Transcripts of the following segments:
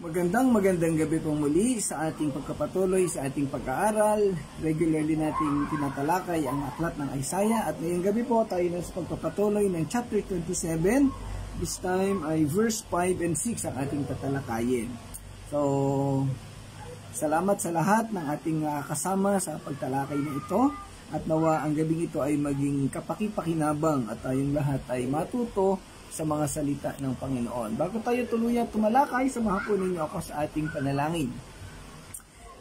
Magandang gabi po muli sa ating pagkapatuloy sa ating pag-aaral. Regularly nating tinatalakay ang aklat ng Isaiah at ngayong gabi po tayo na sa pagpapatuloy ng chapter 27. This time ay verse 5 and 6 ang ating tatalakayin. So, salamat sa lahat ng ating kasama sa pagtalakay na ito at nawa ang gabing ito ay maging kapaki-pakinabang at tayong lahat ay matuto sa mga salita ng Panginoon. Bago tayo tuluyang tumalakay, samahan po ninyo ako sa ating panalangin.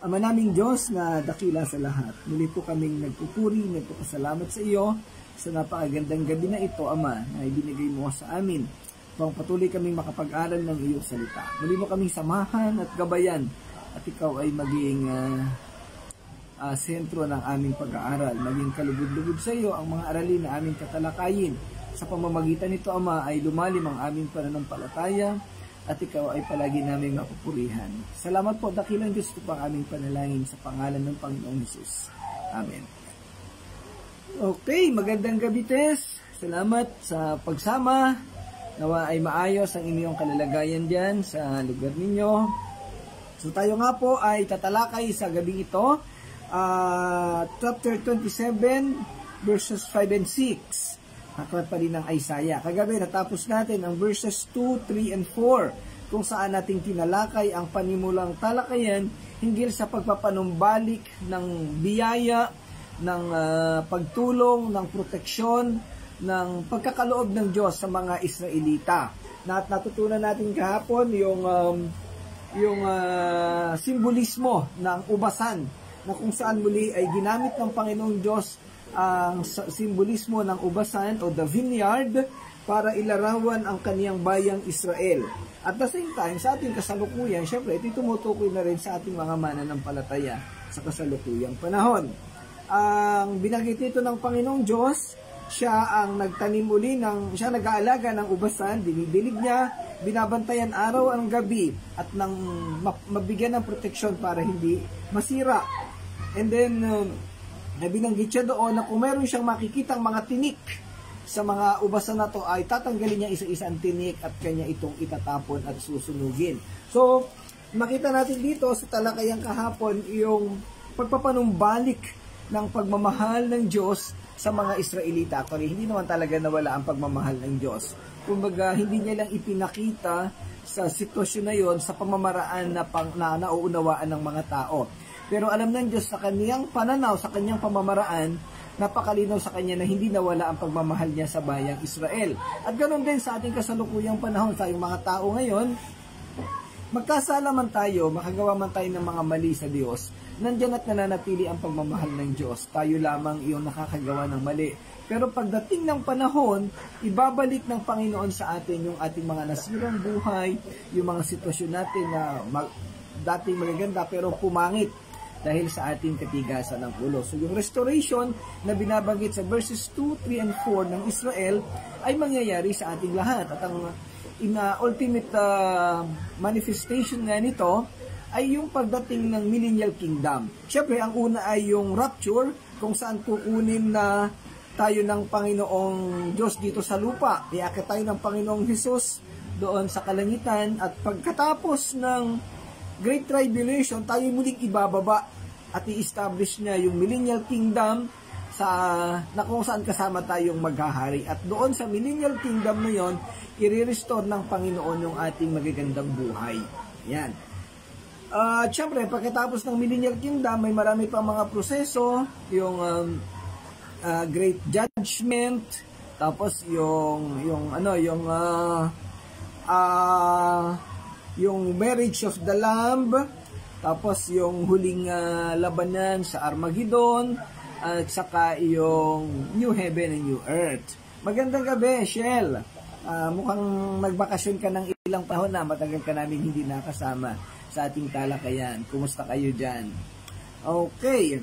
Ama naming Diyos na dakila sa lahat, muli po kaming nagpupuri, nagpapasalamat sa iyo sa napakagandang gabi na ito, Ama, na ibinigay mo sa amin. Upang patuloy kaming makapag-aral ng iyong salita. Muli mo kaming samahan at gabayan at ikaw ay maging sentro ng aming pag-aaral. Maging kalugod-lugod sa iyo ang mga aralin na aming tatalakayin. Sa pamamagitan nito, Ama, ay lumalim ang aming pananampalataya at ikaw ay palagi namin mapupurihan. Salamat po, dakilang Diyos, ito pang aming panalangin sa pangalan ng Panginoong Hesus. Amen. Okay, magandang gabi, Tess. Salamat sa pagsama. Nawa ay maayos ang inyong kalalagayan dyan sa lugar ninyo. So tayo nga po ay tatalakay sa gabi ito. Chapter 27, verses 5 and 6. Aklat pa rin ng Isaiah. Kagabi natapos natin ang verses 2, 3, and 4 kung saan nating tinalakay ang panimulang talakayan hinggil sa pagpapanumbalik ng biyaya, ng pagtulong, ng proteksyon, ng pagkakaloob ng Diyos sa mga Israelita. Natutunan natin kahapon yung simbolismo ng ubasan na kung saan muli ay ginamit ng Panginoong Diyos ang simbolismo ng ubasan o the vineyard para ilarawan ang kaniyang bayang Israel. At the same time, sa ating kasalukuyan, syempre, ito tumutukoy na rin sa ating mga mananampalataya sa kasalukuyang panahon. Ang binanggit nito ng Panginoong Diyos, siya ang nagtanim uli siya nag-aalaga ng ubasan, dinidilig niya, binabantayan araw ang gabi at nang mabigyan ng proteksyon para hindi masira. And then, binanggit siya doon na kung meron siyang makikitang mga tinik sa mga ubasan na to ay tatanggalin niya isa-isa ang tinik at kanya itong itatapon at susunugin. So, makita natin dito sa talakayang kahapon yung pagpapanumbalik ng pagmamahal ng Diyos sa mga Israelita. Actually, hindi naman talaga nawala ang pagmamahal ng Diyos. Kumbaga, hindi niya lang ipinakita sa sitwasyon na yon sa pamamaraan na nauunawaan ng mga tao. Pero alam ng Diyos sa kaniyang pananaw, sa kaniyang pamamaraan, napakalinaw sa kanya na hindi nawala ang pagmamahal niya sa bayang Israel. At ganoon din sa ating kasalukuyang panahon, tayong mga tao ngayon, magkasala man tayo, makagawa man tayo ng mga mali sa Diyos, nandiyan at nananatili ang pagmamahal ng Diyos. Tayo lamang iyong nakakagawa ng mali. Pero pagdating ng panahon, ibabalik ng Panginoon sa atin yung ating mga nasirang buhay, yung mga sitwasyon natin na dating magaganda pero pumangit dahil sa ating katigasan ng ulo. So yung restoration na binabanggit sa verses 2, 3, and 4 ng Israel ay mangyayari sa ating lahat. At ang ultimate manifestation nga nito ay yung pagdating ng millennial kingdom. Siyempre, ang una ay yung rapture, kung saan kukunin na tayo ng Panginoong Diyos dito sa lupa. Iakit tayo ng Panginoong Hesus doon sa kalangitan at pagkatapos ng Great Tribulation, tayo muling ibababa at i-establish niya yung millennial kingdom na kung saan kasama tayong maghahari. At doon sa millennial kingdom na yon, i-restore ng Panginoon yung ating magagandang buhay. Yan. At syempre, pagkatapos ng millennial kingdom, may marami pang mga proseso, yung great judgment, tapos yung marriage of the Lamb, tapos yung huling labanan sa Armageddon, at saka yung New Heaven and New Earth. Magandang gabi, Shell. Mukhang nagbakasyon ka ng ilang taon na, matagal ka namin hindi nakasama sa ating talakayan. Kumusta kayo dyan? Okay.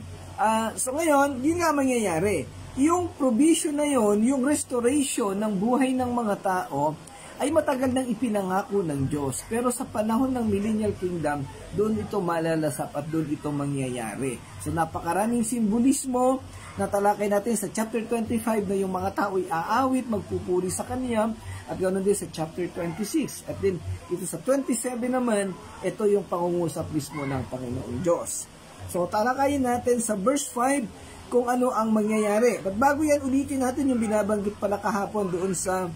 So ngayon, yun nga mangyayari. Yung provision na yon, yung restoration ng buhay ng mga tao, ay matagal nang ipinangako ng Diyos. Pero sa panahon ng Millennial Kingdom, doon ito malalasap at doon ito mangyayari. So napakaraming simbolismo na talakay natin sa chapter 25 na yung mga tao ay aawit, magpupuri sa Kanya, at ganoon din sa chapter 26. At din ito sa 27 naman, ito yung pangungusap mismo ng Panginoong Diyos. So talakayin natin sa verse 5 kung ano ang mangyayari. But bago yan, ulitin natin yung binabanggit pala kahapon doon sa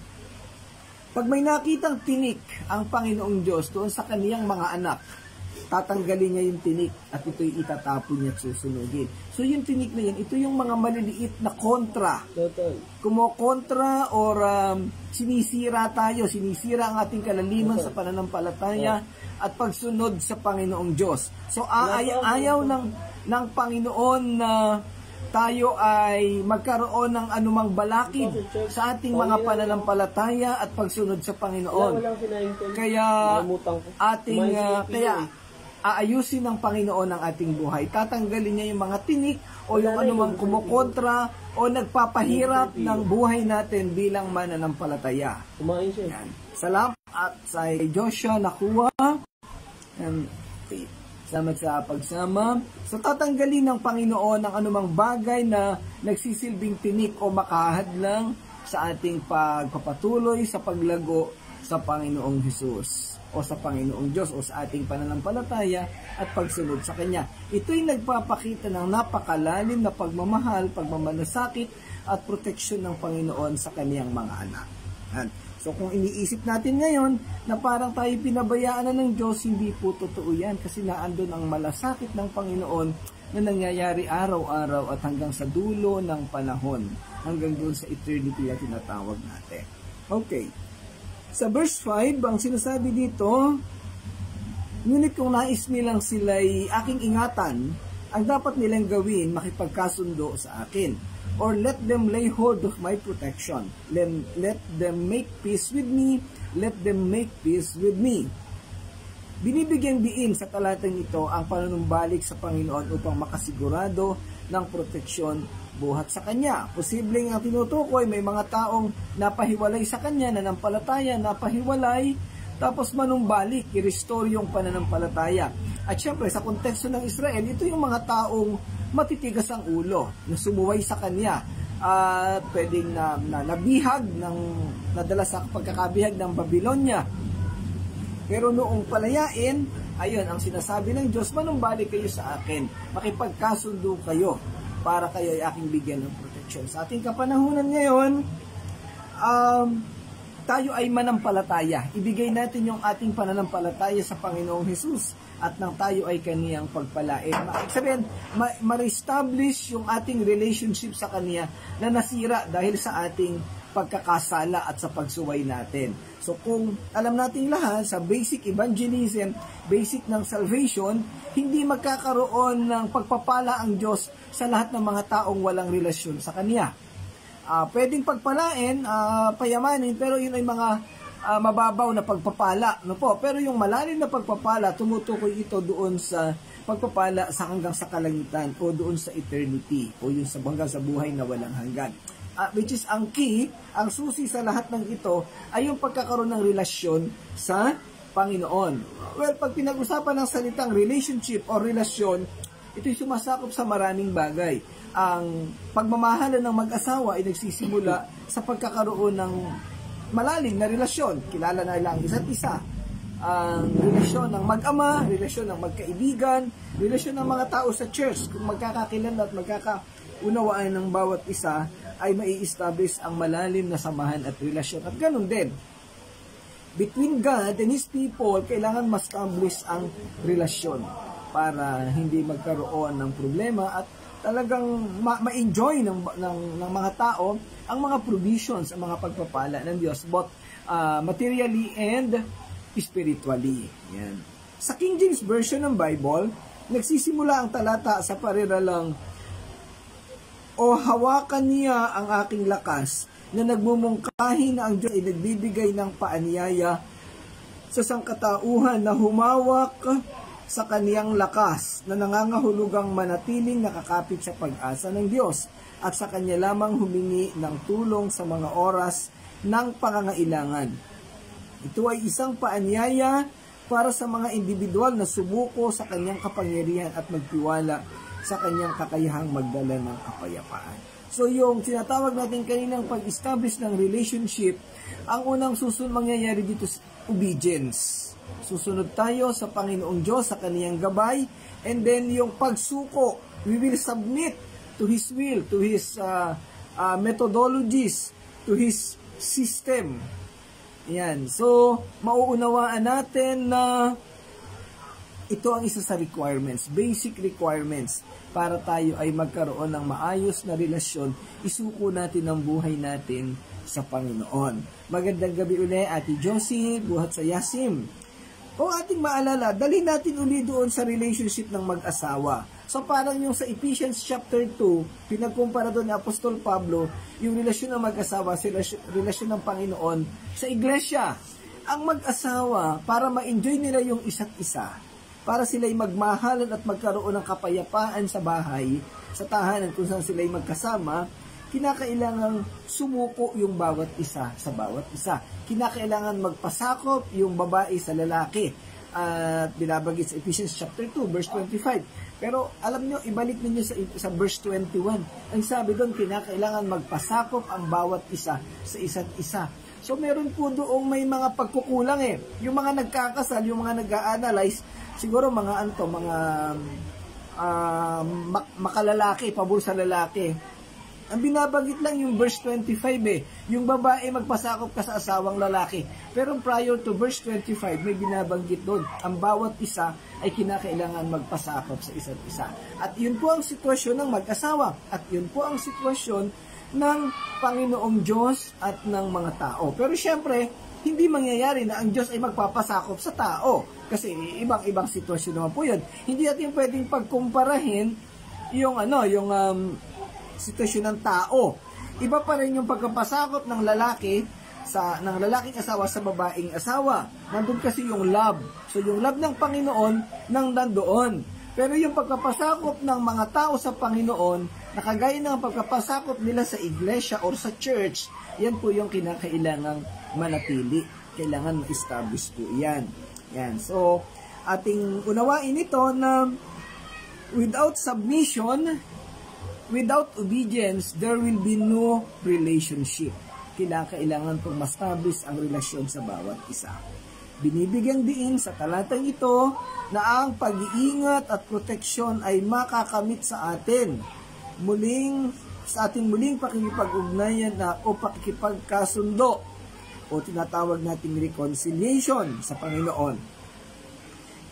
pag may nakitang tinik ang Panginoong Diyos doon sa kaniyang mga anak, tatanggalin niya yung tinik at ito'y itatapon niya at susunugin. So yung tinik na yan, ito yung mga maliliit na kontra. Kumokontra or sinisira tayo, sinisira ang ating kalaliman sa pananampalataya at pagsunod sa Panginoong Diyos. So ayaw ng Panginoon na tayo ay magkaroon ng anumang balakid sa ating mga pananampalataya at pagsunod sa Panginoon. Kaya aayusin ng Panginoon ang ating buhay. Tatanggalin niya yung mga tinik o yung anumang kumukontra o nagpapahirap ng buhay natin bilang mananampalataya. Yan. Salamat at sa Joshua nakuha. Salamat sa pagsama. So tatanggalin ng Panginoon ang anumang bagay na nagsisilbing tinik o makahadlang sa ating pagpapatuloy sa paglago sa Panginoong Hesus o sa Panginoong Diyos o sa ating pananampalataya at pagsunod sa Kanya. Ito'y nagpapakita ng napakalalim na pagmamahal, pagmamalasakit at proteksyon ng Panginoon sa Kaniyang mga anak. So kung iniisip natin ngayon na parang tayo pinabayaan na ng Diyos, hindi po totoo yan kasi naandun ang malasakit ng Panginoon na nangyayari araw-araw at hanggang sa dulo ng panahon, hanggang doon sa eternity na tinatawag natin. Okay. Sa verse 5, ang sinasabi dito, ngunit kung nais nilang sila'y aking ingatan, ang dapat nilang gawin, makipagkasundo sa akin. Or let them lay hold of my protection. Let them make peace with me. Let them make peace with me. Binibigyang diin sa talatang ito ang panunumbalik sa Panginoon upang makasigurado ng proteksyon buhat sa Kanya. Posibleng ang tinutukoy, may mga taong napahiwalay sa Kanya, nanampalataya, napahiwalay, tapos manumbalik, i-restore yung pananampalataya. At syempre, sa konteksto ng Israel, ito yung mga taong matitigas ang ulo, na sumuway sa Kanya, at pwedeng nabihag, nadala sa pagkakabihag ng Babylonia. Pero noong palayain, ayun, ang sinasabi ng Diyos, manumbalik kayo sa akin, makipagkasundo kayo, para kayo ay aking bigyan ng proteksyon. Sa ating kapanahunan ngayon, tayo ay manampalataya. Ibigay natin yung ating pananampalataya sa Panginoong Hesus at nang tayo ay Kaniyang pagpalain. Sabihin, ma-reestablish yung ating relationship sa Kanya na nasira dahil sa ating pagkakasala at sa pagsuway natin. So kung alam nating lahat sa basic evangelism, basic ng salvation, hindi magkakaroon ng pagpapala ang Diyos sa lahat ng mga taong walang relasyon sa Kanya. Pwedeng pagpalain, payamanin, pero yun ay mga mababaw na pagpapala. No po? Pero yung malalim na pagpapala, tumutukoy ito doon sa pagpapala sa hanggang sa kalangitan o doon sa eternity o yung sa hanggang sa buhay na walang hanggan. Which is ang key, ang susi sa lahat ng ito ay yung pagkakaroon ng relasyon sa Panginoon. Well, pag pinag-usapan ng salitang relationship o relasyon, ito'y sumasakop sa maraming bagay. Ang pagmamahalan ng mag-asawa ay nagsisimula sa pagkakaroon ng malalim na relasyon. Kilala na lang isa't isa. Ang relasyon ng mag-ama, relasyon ng magkaibigan, relasyon ng mga tao sa church. Kung magkakakilala at magkakaunawaan ng bawat isa, ay mai-establish ang malalim na samahan at relasyon. At ganun din, between God and His people, kailangan ma-establish ang relasyon para hindi magkaroon ng problema at talagang ma-enjoy ng mga tao ang mga provisions, ang mga pagpapala ng Diyos, both materially and spiritually. Yan. Sa King James Version ng Bible, nagsisimula ang talata sa pariralang, o hawakan niya ang aking lakas, na nagmumungkahi na ang Diyos ay nagbibigay ng paanyaya sa sangkatauhan na humawak sa kaniyang lakas, na nangangahulugang manatiling nakakapit sa pag-asa ng Diyos at sa kanya lamang humingi ng tulong sa mga oras ng pangangailangan. Ito ay isang paanyaya para sa mga individual na sumuko sa kanyang kapangyarihan at magtiwala sa kanyang kakayahang magdala ng kapayapaan. So yung tinatawag natin kaninang pag-establish ng relationship, ang unang mangyayari dito is obedience. Susunod tayo sa Panginoong Diyos, sa kaniyang gabay, and then yung pagsuko, we will submit to His will, to His methodologies, to His system. Yan. So, mauunawaan natin na ito ang isa sa requirements, basic requirements, para tayo ay magkaroon ng maayos na relasyon, isuko natin ang buhay natin sa Panginoon. Magandang gabi ulit, Ate Josie, buhat sa Yasim. Kung ating maalala, dali natin uli doon sa relationship ng mag-asawa. So parang yung sa Ephesians chapter 2, pinagkumpara doon ni Apostol Pablo, yung relasyon ng mag-asawa, relasyon ng Panginoon sa iglesia. Ang mag-asawa, para ma-enjoy nila yung isa't isa, para sila'y magmahalan at magkaroon ng kapayapaan sa bahay, sa tahanan kung saan sila'y magkasama, kinakailangan sumuko yung bawat isa sa bawat isa. Kinakailangan magpasakop yung babae sa lalaki. At binabagit sa Ephesians chapter 2, verse 25. Pero alam nyo, ibalik ninyo sa verse 21. Ang sabi doon, kinakailangan magpasakop ang bawat isa sa isa't isa. So meron po doong may mga pagkukulang eh. Yung mga nagkakasal, yung mga nag-a-analyze, siguro mga makalalaki, pabor sa lalaki. Ang binabagit lang yung verse 25 eh. Yung babae magpasakop ka sa asawang lalaki. Pero prior to verse 25, may binabanggit doon. Ang bawat isa ay kinakailangan magpasakop sa isa't isa. At yun po ang sitwasyon ng mag-asawa. At yun po ang sitwasyon ng Panginoong Diyos at ng mga tao. Pero syempre, hindi mangyayari na ang Diyos ay magpapasakop sa tao. Kasi ibang-ibang sitwasyon naman po yun. Hindi natin pwedeng pagkumparahin yung sitwasyon ng tao. Iba pa rin yung pagpapasakop ng lalaki ng lalaking asawa sa babaeng asawa. Nandun kasi yung love. So yung love ng Panginoon nang nandoon. Pero yung pagpapasakop ng mga tao sa Panginoon, nakagaya ng pagpapasakop nila sa iglesia or sa church, yan po yung kinakailangang manatili. Kailangan ma-establish po yan. Yan. So, ating unawain ito na without submission, without obedience, there will be no relationship. Kailangan pong ma-establish ang relasyon sa bawat isa. Binibigyang diin sa talatang ito na ang pag-iingat at proteksyon ay makakamit sa atin. Sa ating muling pakikipag-ugnayan o pakikipagkasundo o tinatawag nating reconciliation sa Panginoon.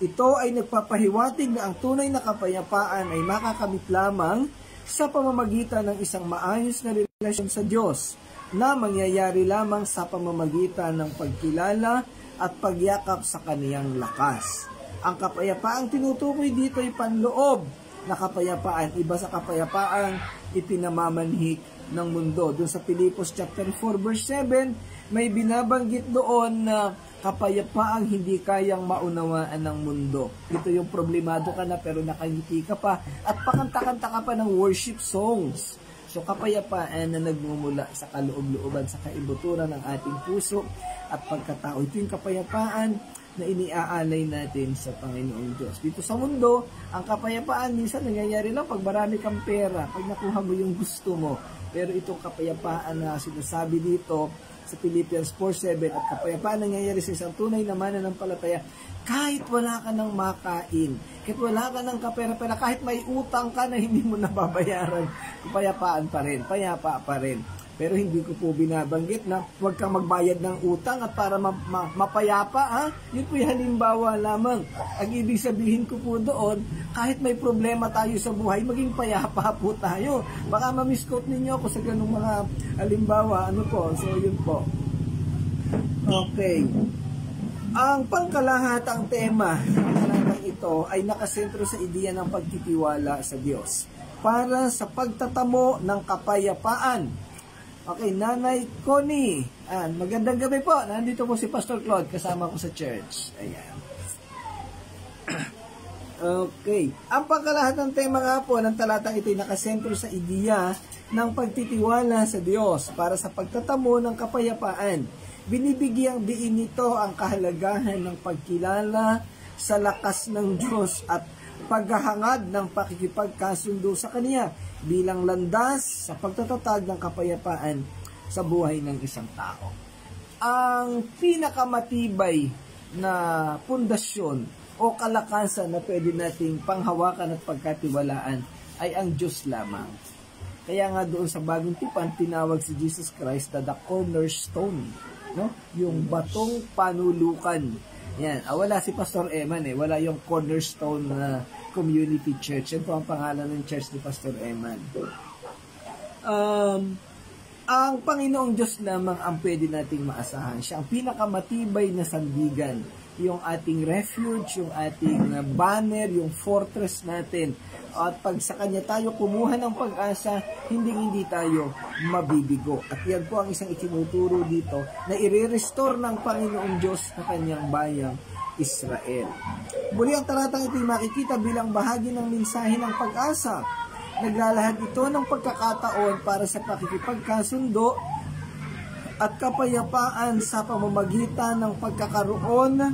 Ito ay nagpapahiwatig na ang tunay na kapayapaan ay makakamit lamang sa pamamagitan ng isang maayos na relasyon sa Diyos na mangyayari lamang sa pamamagitan ng pagkilala at pagyakap sa kaniyang lakas. Ang kapayapaang tinutukoy dito ay panloob na kapayapaan, iba sa kapayapaang ipinamamanhik ng mundo. Doon sa Pilipos chapter 4 verse 7, may binabanggit doon na kapayapaang hindi kayang maunawaan ng mundo. Ito yung problemado ka na pero nakangiti ka pa at pakanta-kanta ka pa ng worship songs. So kapayapaan na nagmumula sa kaloob-looban, sa kaibuturan ng ating puso at pagkatao. Ito yung kapayapaan na iniaalay natin sa Panginoong Diyos. Dito sa mundo, ang kapayapaan minsan nangyayari lang pag marami kang pera, pag nakuha mo yung gusto mo. Pero itong kapayapaan na sinasabi dito sa Philippians 4:7 at kapayapaan nangyayari sa isang tunay na mananampalataya, kahit wala ka ng makain, kahit wala ka ng kapera-pera, kahit may utang ka na hindi mo nababayaran, kapayapaan pa rin, payapa pa rin. Pero hindi ko po binabanggit na huwag kang magbayad ng utang at para mapayapa, ha? Yun po yung halimbawa lamang. Ang ibig sabihin ko po doon, kahit may problema tayo sa buhay, maging payapa po tayo. Baka ma-misquote ninyo ako sa ganung mga halimbawa. Ano po? So, yun po. Okay. Ang pangkalahatang tema ng ito ay nakasentro sa ideya ng pagtitiwala sa Diyos para sa pagtatamo ng kapayapaan. Okay, Nanay Connie. Magandang gabi po. Nandito po si Pastor Claude kasama ko sa church. Ayan. Okay. Ang pangkalahatang tema nga po ng talatang ito ay nakasentro sa ideya ng pagtitiwala sa Diyos para sa pagtatamo ng kapayapaan. Binibigyang diin nito ang kahalagahan ng pagkilala sa lakas ng Diyos at paghahangad ng pakikipagkasundo sa Kanya bilang landas sa pagtatatag ng kapayapaan sa buhay ng isang tao. Ang pinakamatibay na pundasyon o kalakasan na pwede nating panghawakan at pagkatiwalaan ay ang Diyos lamang. Kaya nga doon sa Bagong Tipan, tinawag si Jesus Christ na the cornerstone, no? Yung batong panulukan. Yan. Wala si Pastor Eman wala yung cornerstone na community church. Yan po ang pangalan ng church ni Pastor Eman. Ang Panginoong Diyos lamang ang pwede nating maasahan. Siya ang pinakamatibay na sandigan, yung ating refuge, yung ating banner, yung fortress natin. At pag sa Kanya tayo kumuha ng pag-asa, hindi tayo mabibigo. At yan po ang isang itinuturo dito na i-restore ng Panginoong Diyos na Kanyang bayang Israel. Muli ang talatang ito makikita bilang bahagi ng mensahe ng pag-asa. Naglalahad ito ng pagkakataon para sa pakikipagkasundo at kapayapaan sa pamamagitan ng pagkakaroon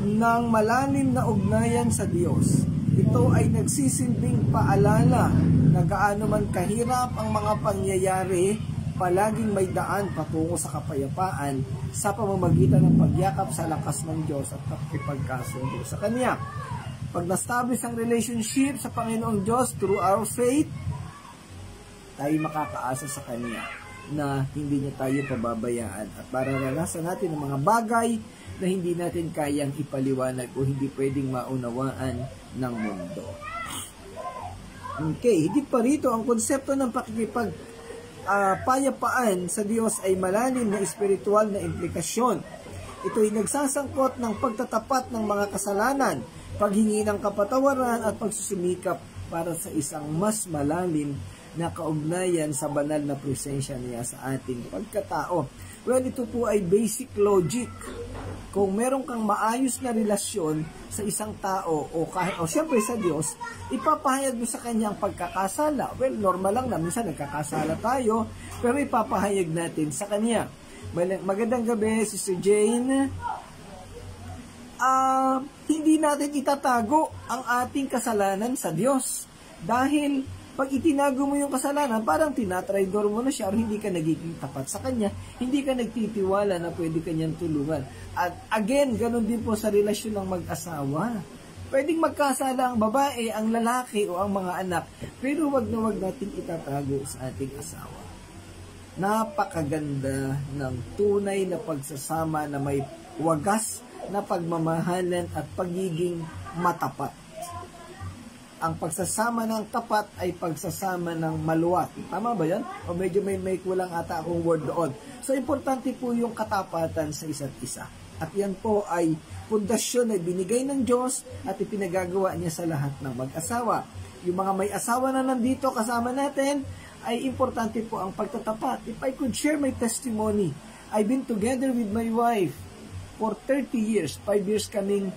ng malalim na ugnayan sa Diyos. Ito ay nagsisilbing paalala na gaano man kahirap ang mga pangyayari, palaging may daan patungo sa kapayapaan sa pamamagitan ng pagyakap sa lakas ng Diyos at pakikipagkasundo sa Kanya. Pag na-establish ang relationship sa Panginoong Diyos through our faith, tayo makakaasa sa Kanya na hindi niya tayo pababayaan at mararanasan natin ang mga bagay na hindi natin kayang ipaliwanag o hindi pwedeng maunawaan ng mundo. Okay, higit pa rito, ang konsepto ng pakikipagpayapaan sa Diyos ay malalim na espiritual na implikasyon. Ito ay nagsasangkot ng pagtatapat ng mga kasalanan, paghingi ng kapatawaran at pagsusumikap para sa isang mas malalim na kaugnayan sa banal na presensya niya sa ating pagkatao. Well, ito po ay basic logic. Kung meron kang maayos na relasyon sa isang tao o siyempre sa Diyos, ipapahayag mo sa Kanya ang pagkakasala. Well, normal lang na minsan nagkakasala tayo, pero ipapahayag natin sa Kanya. Magandang gabi, Sister Jane. Hindi natin itatago ang ating kasalanan sa Diyos. Dahil pag itinago mo yung kasalanan, parang tinatraidor mo na siya o hindi ka nagiging tapat sa Kanya, hindi ka nagtitiwala na pwede Kanyang tulungan. At again, ganun din po sa relasyon ng mag-asawa. Pwedeng magkasala ang babae, ang lalaki o ang mga anak, pero wag na wag nating itatago sa ating asawa. Napakaganda ng tunay na pagsasama na may wagas na pagmamahalan at pagiging matapat. Ang pagsasama ng tapat ay pagsasama ng maluwat. Tama ba yan? O medyo may kulang ata akong word doon. So, importante po yung katapatan sa isa't isa. At yan po ay pundasyon na binigay ng Diyos at ipinagagawa niya sa lahat ng mag-asawa. Yung mga may asawa na nandito kasama natin, ay importante po ang pagtatapat. If I could share my testimony, I've been together with my wife for 30 years. 5 years kaming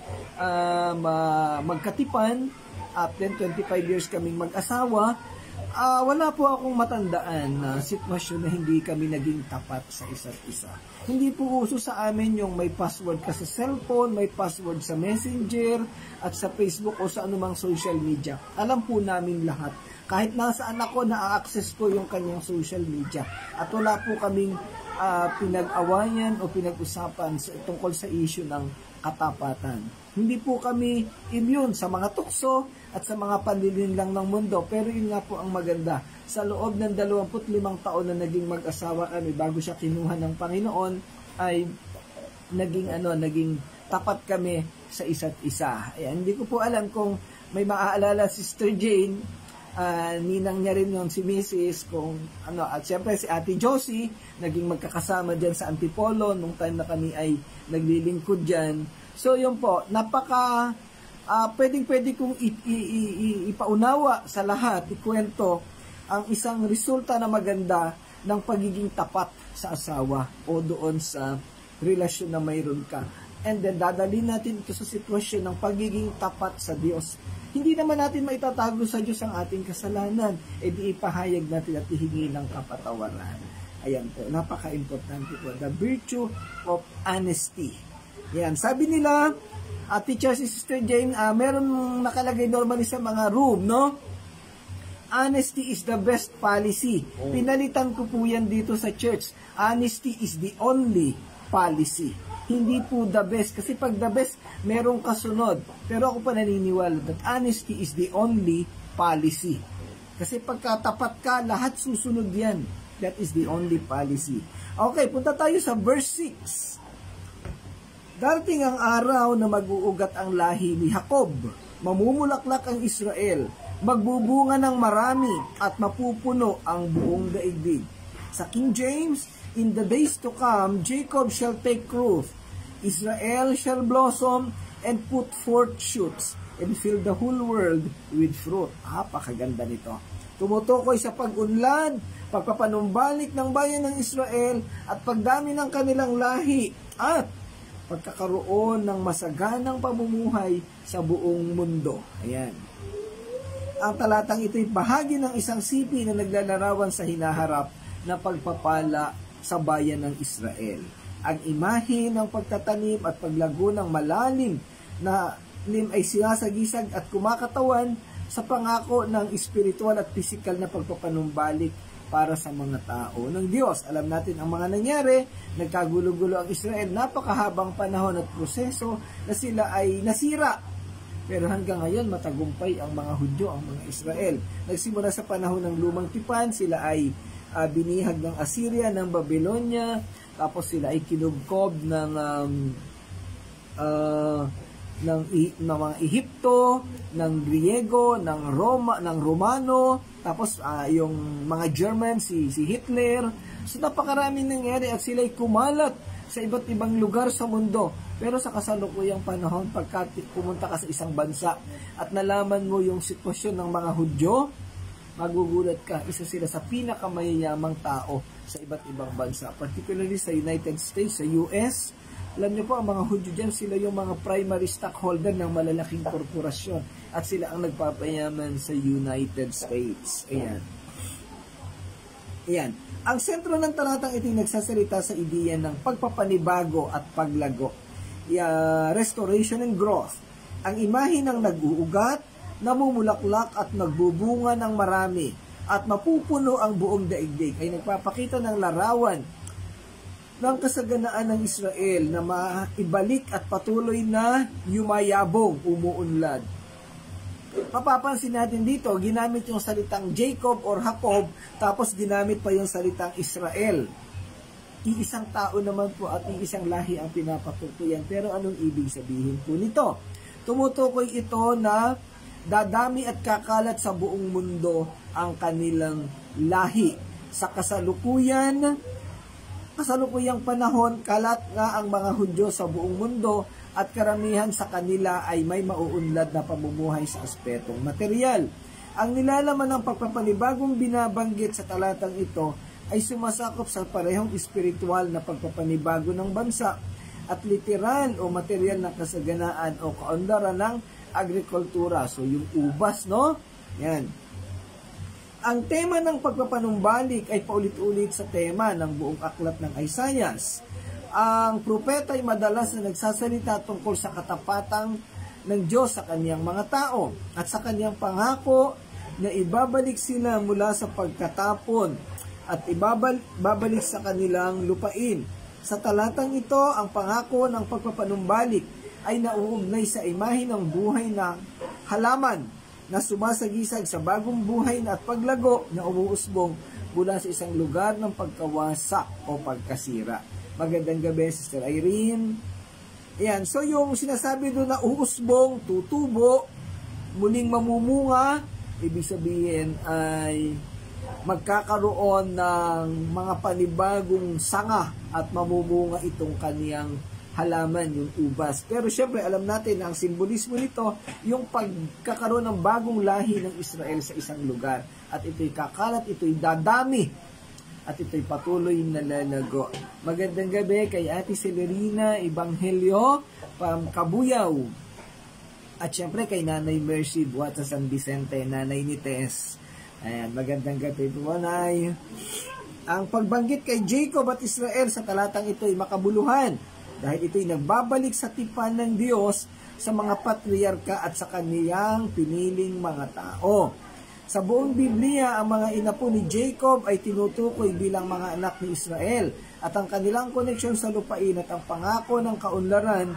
magkatipan, at then 25 years kaming mag-asawa. Wala po akong matandaan na sitwasyon na hindi kami naging tapat sa isa't isa. Hindi po uso sa amin yung may password ka sa cellphone, may password sa Messenger, at sa Facebook o sa anumang social media. Alam po namin lahat. Kahit nasaan ako, na-access ko yung kanyang social media. At wala po kaming pinag-awayan o pinag-usapan tungkol sa issue ng katapatan. Hindi po kami immune sa mga tukso at sa mga panlilinlang ng mundo. Pero yun nga po ang maganda. Sa loob ng 25 taon na naging mag-asawa kami bago siya kinuha ng Panginoon, ay naging tapat kami sa isa't isa. Hindi ko po alam kung may maaalala Sister Jane, ninang niya rin yung si Mrs. At siyempre si Ate Josie, naging magkakasama dyan sa Antipolo nung time na kami ay naglilingkod dyan. So yun po, pwedeng-pwede kong ipaunawa sa lahat, ikwento ang isang resulta na maganda ng pagiging tapat sa asawa o doon sa relasyon na mayroon ka. And then dadalhin natin ito sa sitwasyon ng pagiging tapat sa Diyos. Hindi naman natin maitatago sa Diyos ang ating kasalanan, di ipahayag natin at ihingi ng kapatawaran. Ayan po, napaka-importante po. The virtue of honesty. Yan, sabi nila, Teacher si Sister Jane, meron nakalagay normally sa mga room, no? Honesty is the best policy. Pinalitan ko po yan dito sa church. Honesty is the only policy. Hindi po the best. Kasi pag the best, merong kasunod. Pero ako pa naniniwala that honesty is the only policy. Kasi pagkatapat ka, lahat susunod yan. That is the only policy. Okay, punta tayo sa verse 6. Darating ang araw na mag-uugat ang lahi ni Jacob. Mamumulaklak ang Israel. Magbubunga ng marami at mapupuno ang buong daigdig. Sa King James, in the days to come, Jacob shall take root. Israel shall blossom and put forth shoots and fill the whole world with fruit. Pakaganda nito. Tumutukoy sa pag-unlad, pagpapanumbalik ng bayan ng Israel at pagdami ng kanilang lahi at pagkakaroon ng masaganang pamumuhay sa buong mundo. Ayan. Ang talatang ito'y bahagi ng isang sipi na naglalarawan sa hinaharap na pagpapala sa bayan ng Israel. Ang imahe ng pagtatanim at paglago ng malalim na lim ay sinasagisag at kumakatawan sa pangako ng espiritual at pisikal na pagpapanumbalik para sa mga tao ng Diyos. Alam natin ang mga nangyari, nagkagulo-gulo ang Israel, napakahabang panahon at proseso na sila ay nasira. Pero hanggang ngayon, matagumpay ang mga Hudyo, ang mga Israel. Nagsimula sa panahon ng Lumang Tipan, sila ay binihag ng Assyria, ng Babylonia, tapos sila ay kinubkob ng mga Ehipto, ng Griego, ng Roma, ng Romano, tapos yung mga German, si Hitler. So napakaraming nangyari at sila ay kumalat sa iba't ibang lugar sa mundo. Pero sa kasalukuyang panahon, pagka pumunta ka sa isang bansa at nalaman mo yung sitwasyon ng mga Hudyo, magugulat ka, isa sila sa pinakamayayamang tao sa iba't ibang bansa. Particularly sa United States, sa US. Alam niyo po, ang mga Hudyo dyan, sila yung mga primary stockholder ng malalaking korporasyon. At sila ang nagpapayaman sa United States. Ayan. Ayan. Ang sentro ng talatang ito nagsasalita sa ideya ng pagpapanibago at paglago. Restoration and growth. Ang imahe ng nag-uugat, namumulaklak at nagbubunga ng marami at mapupuno ang buong daigdig ay nagpapakita ng larawan ng kasaganaan ng Israel na maibalik at patuloy na yumayabong, umuunlad. Mapapansin natin dito, ginamit yung salitang Jacob or Jacob, tapos ginamit pa yung salitang Israel. Iisang tao naman po at iisang lahi ang pinapatutuyan. Pero anong ibig sabihin po nito? Tumutukoy ito na dadami at kakalat sa buong mundo ang kanilang lahi. Sa kasalukuyang panahon, kalat nga ang mga Hudyo sa buong mundo at karamihan sa kanila ay may mauunlad na pamumuhay sa aspetong material. Ang nilalaman ng pagpapanibagong binabanggit sa talatang ito ay sumasakop sa parehong espiritual na pagpapanibago ng bansa at literal o material na kasaganaan o kaunlaran ng agrikultura. So yung ubas, no? Yan. Ang tema ng pagpapanumbalik ay paulit-ulit sa tema ng buong aklat ng Isaias. Ang propeta ay madalas na nagsasalita tungkol sa katapatang ng Diyos sa kaniyang mga tao at sa kaniyang pangako na ibabalik sila mula sa pagkatapon at ibabalik sa kanilang lupain. Sa talatang ito, ang pangako ng pagpapanumbalik ay nauugnay sa imahe ng buhay na halaman na sumasagisag sa bagong buhay na at paglago na umuusbong mula sa isang lugar ng pagkawasak o pagkasira. Magandang gabi, Sister Irene. Ayan, so yung sinasabi doon na uusbong, tutubo, muling mamumunga, ibig sabihin ay magkakaroon ng mga panibagong sanga at mamumunga itong kaniyang halaman, yung ubas. Pero syempre, alam natin na ang simbolismo nito, yung pagkakaroon ng bagong lahi ng Israel sa isang lugar. At ito'y kakalat, ito'y dadami, at ito'y patuloy na lalago. Magandang gabi kay Ate Celerina Ebanghelio, Kabuyaw. At syempre kay Nanay Mercy Buat sa San Vicente, Nanay ni Tess. Ayan, magandang gabi po, Nanay. Ang pagbanggit kay Jacob at Israel sa talatang ito ay makabuluhan dahil ito'y nagbabalik sa tipan ng Diyos sa mga patriarka at sa kaniyang piniling mga tao. Sa buong Biblia, ang mga inapo ni Jacob ay tinutukoy bilang mga anak ni Israel at ang kanilang koneksyon sa lupain at ang pangako ng kaunlaran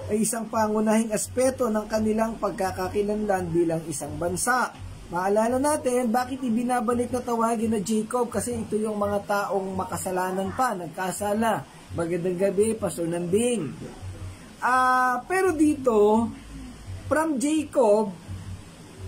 ay isang pangunahing aspeto ng kanilang pagkakakilanlan bilang isang bansa. Maalala natin, bakit ibinabalik na tawagin na Jacob? Kasi ito yung mga taong makasalanan pa, nagkasala. Magandang gabi, Pastor Nanding. Pero dito, from Jacob,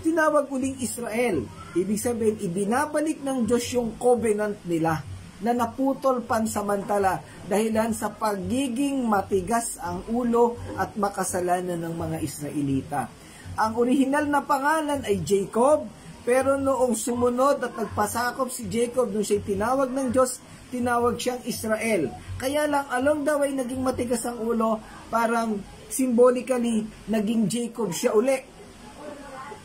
tinawag uling Israel. Ibig sabihin, ibinabalik ng Diyos yung covenant nila na naputol pansamantala dahilan sa pagiging matigas ang ulo at makasalanan ng mga Israelita. Ang orihinal na pangalan ay Jacob, pero noong sumunod at nagpasakop si Jacob, nung siya'y tinawag ng Diyos, tinawag siyang Israel. Kaya lang, along the way, naging matigas ang ulo, parang symbolically, naging Jacob siya uli.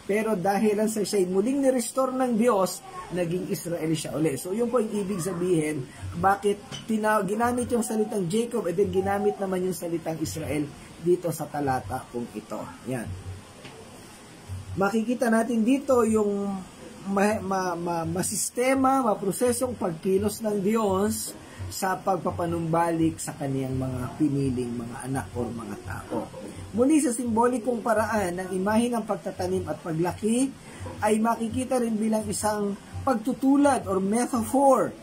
Pero dahil sa siya'y muling ni-restore ng Diyos, naging Israel siya uli. So, yun po yung ibig sabihin, bakit ginamit yung salitang Jacob, and then ginamit naman yung salitang Israel dito sa talata kung ito. Yan. Makikita natin dito yung masistema, maprosesong pagkilos ng Diyos sa pagpapanumbalik sa kaniyang mga piniling mga anak o mga tao. Muli sa simbolikong paraan ng imahe ng pagtatanim at paglaki ay makikita rin bilang isang pagtutulad or metaphor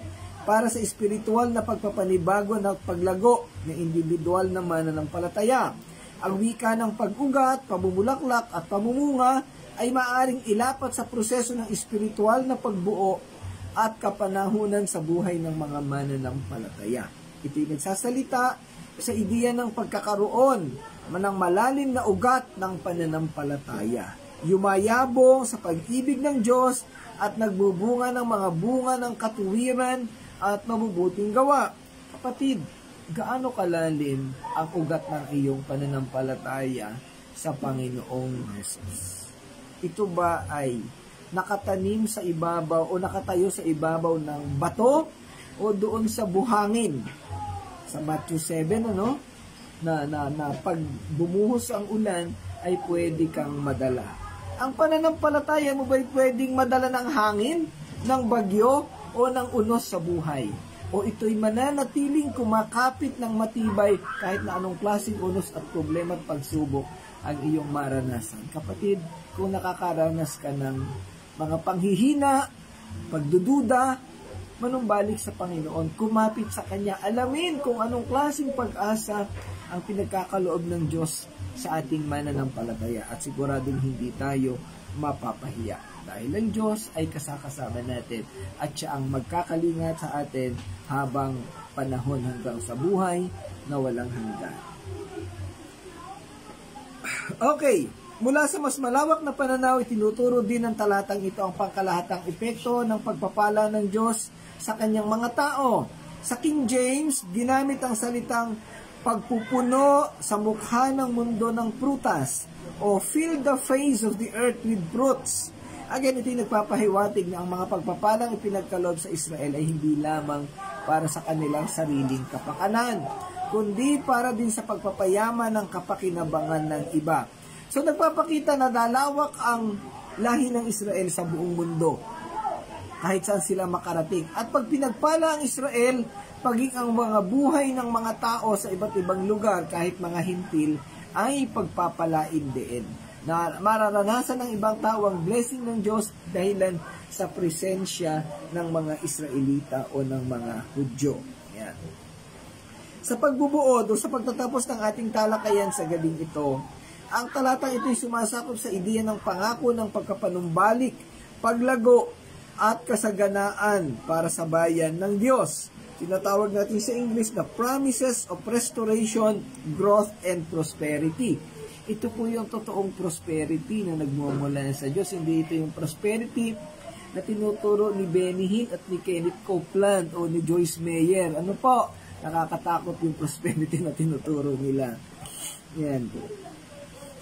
para sa espiritual na pagpapanibago at paglago ng individual na mananampalataya. Ang wika ng pag-ugat, pamumulaklak at pamumunga ay maaaring ilapat sa proseso ng espiritual na pagbuo at kapanahunan sa buhay ng mga mananampalataya. Ito'y nagsasalita sa ideya ng pagkakaroon ng malalim na ugat ng pananampalataya. Yumayabong sa pag-ibig ng Diyos at nagbubunga ng mga bunga ng katuwiran at mabubuting gawa. Kapatid, gaano kalalim ang ugat ng iyong pananampalataya sa Panginoong Hesus? Ito ba ay nakatanim sa ibabaw o nakatayo sa ibabaw ng bato o doon sa buhangin? Sa Matthew 7, na pag bumuhos ang ulan ay pwede kang madala. Ang pananampalataya mo ba'y pwedeng madala ng hangin, ng bagyo o ng unos sa buhay? O ito'y mananatiling kumakapit ng matibay kahit na anong klaseng unos at problema at pagsubok ang iyong maranasan? Kapatid, kung nakakaranas ka ng mga panghihina, pagdududa, manumbalik sa Panginoon, kumapit sa Kanya, alamin kung anong klaseng pag-asa ang pinagkakaloob ng Diyos sa ating mananampalataya at siguradong hindi tayo mapapahiya dahil ang Diyos ay kasakasama natin at siya ang magkakalingat sa atin habang panahon hanggang sa buhay na walang hanggan. Okay, mula sa mas malawak na pananaw, itinuturo din ng talatang ito ang pangkalahatang epekto ng pagpapala ng Diyos sa kanyang mga tao. Sa King James, ginamit ang salitang pagpupuno sa mukha ng mundo ng prutas o fill the face of the earth with fruits. Again, ito yung nagpapahiwatig na ang mga pagpapalang ipinagkaloob sa Israel ay hindi lamang para sa kanilang sariling kapakanan, kundi para din sa pagpapayaman ng kapakinabangan ng iba. So nagpapakita na dalawak ang lahi ng Israel sa buong mundo, kahit saan sila makarating. At pag pinagpala ang Israel, paging ang mga buhay ng mga tao sa iba't ibang lugar, kahit mga hintil, ay pagpapalain din. Na mararanasan ng ibang tao ang blessing ng Diyos dahilan sa presensya ng mga Israelita o ng mga Hudyo. Yan. Sa pagbubuod o sa pagtatapos ng ating talakayan sa gabing ito, ang talatang ito'y sumasakop sa ideya ng pangako ng pagkapanumbalik, paglago, at kasaganaan para sa bayan ng Diyos. Tinatawag natin sa English na promises of restoration, growth, and prosperity. Ito po yung totoong prosperity na nagmumula sa Diyos. Hindi ito yung prosperity na tinuturo ni Benny Hinn at ni Kenneth Copeland o ni Joyce Meyer. Ano po? Nakakatakot yung prosperity na tinuturo nila. Yan po.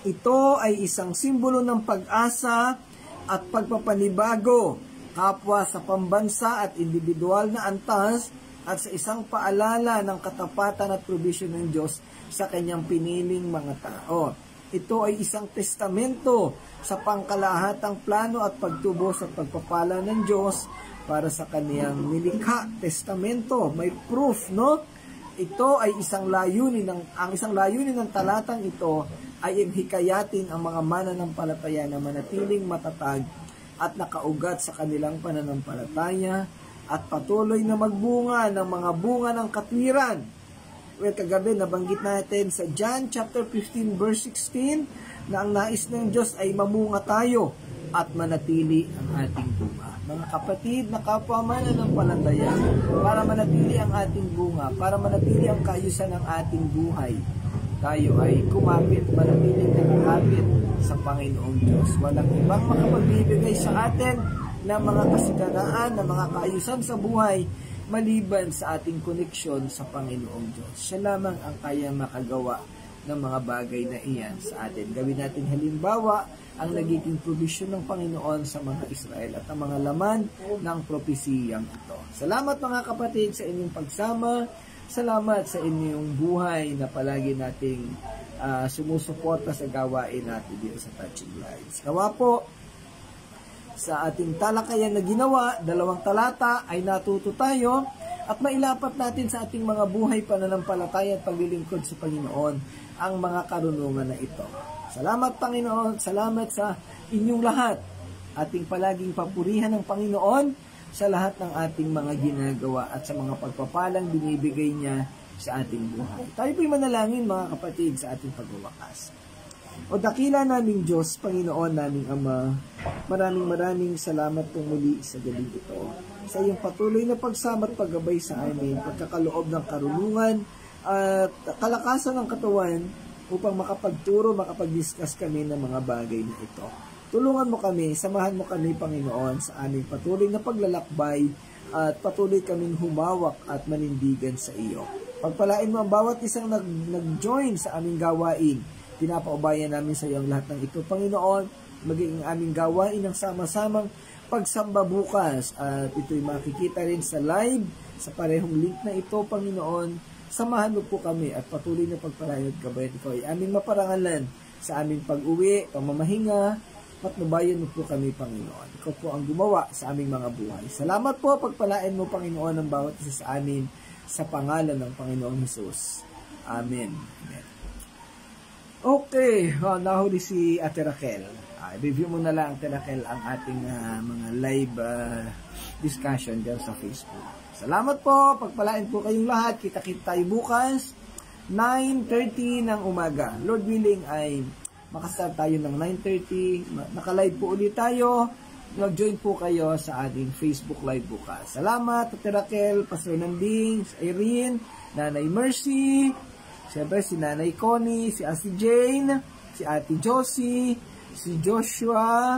Ito ay isang simbolo ng pag-asa at pagpapanibago kapwa sa pambansa at individual na antas, at sa isang paalala ng katapatan at provision ng Diyos sa kanyang piniling mga tao. Ito ay isang testamento sa pangkalahatang plano at pagtubos at pagpapala ng Diyos para sa kaniyang nilikha. Testamento, may proof, no? Ito ay isang layunin ng talatang ito ay hikayatin ang mga mananampalataya na manatiling matatag at nakaugat sa kanilang pananampalataya at patuloy na magbunga ng mga bunga ng katwiran. Well, kagabi nabanggit natin sa John chapter 15 verse 16 na ang nais ng Diyos ay mamunga tayo at manatili ang ating bunga. Mga kapatid na kapwa mananampalataya, para manatili ang ating bunga, para manatili ang kaayusan ng ating buhay, tayo ay kumapit, manatiling nakakapit sa Panginoong Diyos. Walang ibang makapagbibigay sa atin ng mga kasiganaan, ng mga kaayusan sa buhay, maliban sa ating koneksyon sa Panginoong Diyos. Siya lamang ang kayang makagawa ng mga bagay na iyan sa atin. Gawin natin halimbawa ang nagiging provision ng Panginoon sa mga Israel at ang mga laman ng propesiyang ito. Salamat mga kapatid sa inyong pagsama. Salamat sa inyong buhay na palagi nating sumusuporta sa gawain natin dito sa Touching Lives. Kawa po, sa ating talakayan na ginawa, 2 talata ay natuto tayo at mailapat natin sa ating mga buhay pananampalataya at paglilingkod sa Panginoon ang mga karunungan na ito. Salamat Panginoon, salamat sa inyong lahat. Ating palaging papurihan ng Panginoon sa lahat ng ating mga ginagawa at sa mga pagpapalang binibigay niya sa ating buhay. Tayo po'y manalangin mga kapatid sa ating pagwawakas. O dakila naming Diyos, Panginoon naming Ama, maraming salamat po muli sa gabi ito. Sa iyong patuloy na pagsama at paggabay sa amin, pagkakaloob ng karunungan at kalakasan ng katawan upang makapagturo, makapag-discuss kami ng mga bagay na ito. Tulungan mo kami, samahan mo kami Panginoon sa aming patuloy na paglalakbay at patuloy kaming humawak at manindigan sa iyo. Pagpalain mo ang bawat isang nag-join sa aming gawain. Pinapaubayan namin sa iyo ang lahat ng ito, Panginoon, magiging aming gawain ng sama-samang pagsamba bukas. At ito'y makikita rin sa live, sa parehong link na ito, Panginoon. Samahan mo po kami at patuloy na pagpalain at gabayan. Ikaw ay aming maparangalan sa aming pag-uwi, pamamahinga, patnubayan mo po kami, Panginoon. Ikaw po ang gumawa sa aming mga buhay. Salamat po, pagpalain mo, Panginoon, ang bawat isa sa amin sa pangalan ng Panginoong Hesus. Amen. Amen. Okay, nahuli si Ate Raquel. Review mo na lang, Ate Raquel, ang ating mga live discussion dyan sa Facebook. Salamat po, pagpalain po kayong lahat. Kita-kita tayo bukas, 9:30 ng umaga. Lord willing ay makastart tayo ng 9:30. Naka-live po ulit tayo. Mag-join po kayo sa ating Facebook Live bukas. Salamat, Ate Raquel, Pastor Nanding, Irene, Nanay Mercy, siyempre si Nanay Connie, si Ate Jane, si Ate Josie, si Joshua,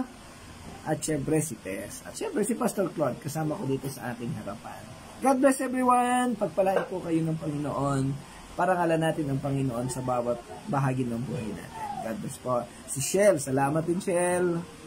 at siyempre si Tess. At siyempre si Pastor Claude, kasama ko dito sa ating harapan. God bless everyone. Pagpalain po kayo ng Panginoon. Parangalan natin ang Panginoon sa bawat bahagi ng buhay natin. God bless po. Si Shell, salamat din Shell.